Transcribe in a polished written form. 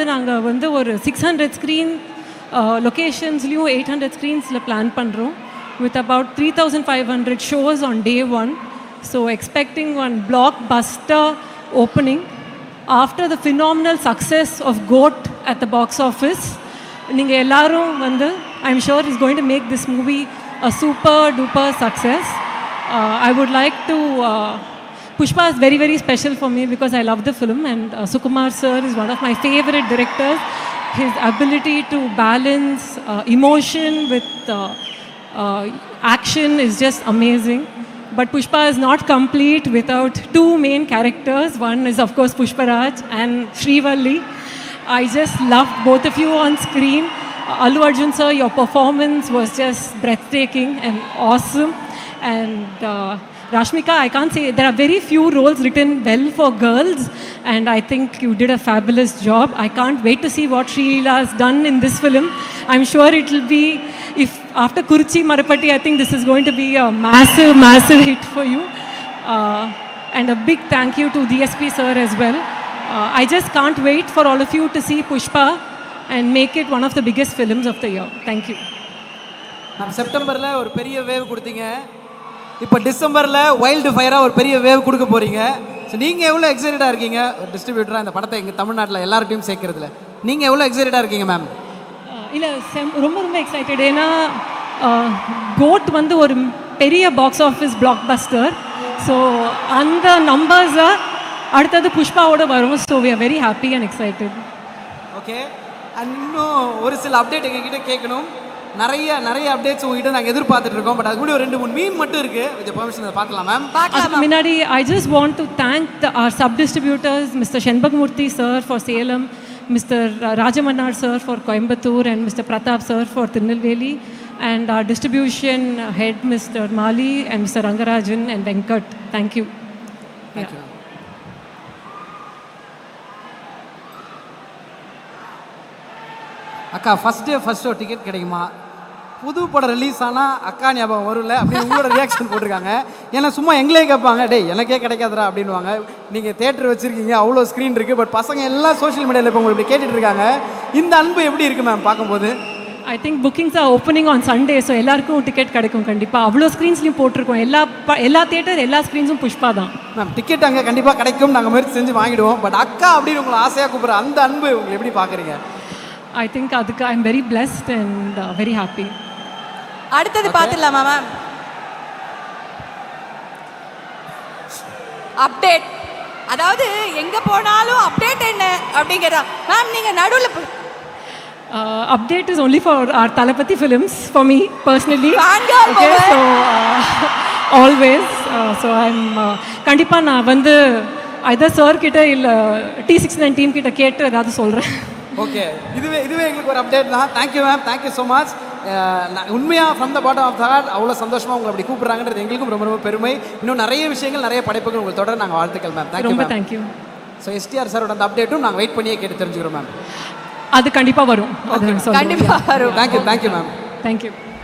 வந்து நாங்கள் வந்து ஒரு 600 ஸ்க்ரீன் லொக்கேஷன்ஸ்லேயும் 800 ஸ்க்ரீன்ஸில் பிளான் பண்ணுறோம் with about 3,500 shows on day one. So expecting one blockbuster opening after the phenomenal success of GOAT at the box office. Ninga ellarum vandu I'm sure is going to make this movie a super duper success. I would like to Pushpa is very very special for me because I love the film, and Sukumar sir is one of my favorite directors. His ability to balance emotion with action is just amazing. But Pushpa is not complete without two main characters. One is of course Pushparaj and Srivalli. I just loved both of you on screen. Allu Arjun sir, your performance was just breathtaking and awesome. And Rashmika, I can't say, there are very few roles written well for girls, and I think you did a fabulous job. I can't wait to see what Srileela has done in this film. I'm sure it will be, if after Kuruchi Marapatti, I think this is going to be a massive, massive hit for you. And a big thank you to DSP sir as well. I just can't wait for all of you to see Pushpa and make it one of the biggest films of the year. Thank you. நம்ம செப்டம்பரில் ஒரு பெரிய wave கொடுத்தீங்க, இப்போ டிசம்பரில் wild ஃபயராக ஒரு பெரிய wave கொடுக்க போகிறீங்க. ஸோ நீங்கள் எவ்வளோ எக்ஸைட்டடாக இருக்கீங்க ஒரு டிஸ்ட்ரிபியூட்டராக இந்த படத்தை எங்கள் தமிழ்நாட்டில் எல்லார்ட்டையும் சேர்க்கறதுல? நீங்கள் எவ்வளோ எக்ஸைட்டடாக இருக்கீங்க மேம்? இல்லை ரொம்ப ரொம்ப எக்ஸைட்டட். ஏன்னா கோட் வந்து ஒரு பெரிய box office blockbuster. So அந்த நம்பர்ஸை அடுத்தது புஷ்பாவோட வரும். So we are very happy and excited. Okay, and இன்னும் ஒரு சில அப்டேட் எங்ககிட்ட கேட்கணும். நிறைய அப்டேட்ஸ் உங்ககிட்ட நாங்கள் எதிர்பார்த்துட்டு இருக்கோம். பட் அது கூட ஒரு 2-3 மீன் மட்டும் இருக்கு. வித் பெர்மிஷன் அதை பார்க்கலாம் மேம். அதுக்கு முன்னாடி I just want to thank our sub distributors, Mr. Shenbagmurthy sir for Salem, Mr. Rajamanar sir for Coimbatore, and Mr. Pratap sir for Tirunelveli, and our distribution head Mr. Mali and Mr. Rangarajan and Venkat. Thank you. Thank you. அக்கா, first show ticket கிடைக்குமா? புது படம் release ஆனால் அக்கா ஞாபகம் வரும்ல அப்படின்னு உங்களோட ரியாக்ஷன் போட்டிருக்காங்க. ஏன்னா சும்மா எங்களே கேட்பாங்க, டேய் எனக்கே கிடைக்காதரா அப்படின்வாங்க. நீங்கள் தேட்டர் வச்சுருக்கீங்க, அவ்வளோ ஸ்க்ரீன் இருக்குது, பட் பசங்க எல்லாம் சோஷியல் மீடியாவில் இப்போ உங்களுக்கு கேட்டுட்டு இருக்காங்க. இந்த அன்பு எப்படி இருக்குது மேம் பார்க்கும்போது? I think bookings R opening on Sunday. So எல்லாருக்கும் டிக்கெட் கிடைக்கும் கண்டிப்பாக. அவ்வளோ ஸ்க்ரீன்ஸ்லையும் போட்டிருக்கோம். எல்லா தேட்டர் எல்லா ஸ்க்ரீன்ஸும் புஷ்பா தான் மேம். டிக்கெட் அங்கே கண்டிப்பாக கிடைக்கும், நாங்கள் முயற்சி செஞ்சு வாங்கிடுவோம். பட் அக்கா அப்படின்னு உங்களை ஆசையாக கூப்பிட்ற அந்த அன்பு உங்களை எப்படி பார்க்குறீங்க? I think adukku I am very blessed and very happy. அடுத்தது பார்த்துடலாமா மேம்? அப்டேட், அதாவது எங்க போனாலும் அப்டேட் என்ன அப்படிங்கிறதா மேம். நீங்க நடுவில் update is only for our Thalapathy films for me personally. Okay, so always so I'm கண்டிப்பா நான் வந்து either sir கிட்ட இல்ல T69 டீம் கிட்ட கேட்டு ஏதாவது சொல்றேன். ஓகே, இதுவே எங்களுக்கு ஒரு அப்டேட் தான். Thank you ma'am, thank you so much. உண்மையாக from the bottom of the heart அவ்வளோ சந்தோஷமாக உங்களை அப்படி கூப்பிட்றாங்கன்றது எங்களுக்கும் ரொம்ப ரொம்ப பெருமை. இன்னும் நிறைய விஷயங்கள், நிறைய படைப்புகள் உங்களுக்கு தொடர நாங்கள் வாழ்த்துக்கள் ma'am. Thank you ma'am. Thank you. So STR சாரோட அந்த அப்டேட்டும் நாங்கள் வெயிட் பண்ணியே கேட்டு தெரிஞ்சுக்கிறோம் மேம். அது கண்டிப்பாக வரும். கண்டிப்பாக வரும். Thank you ma'am. தேங்க்யூ.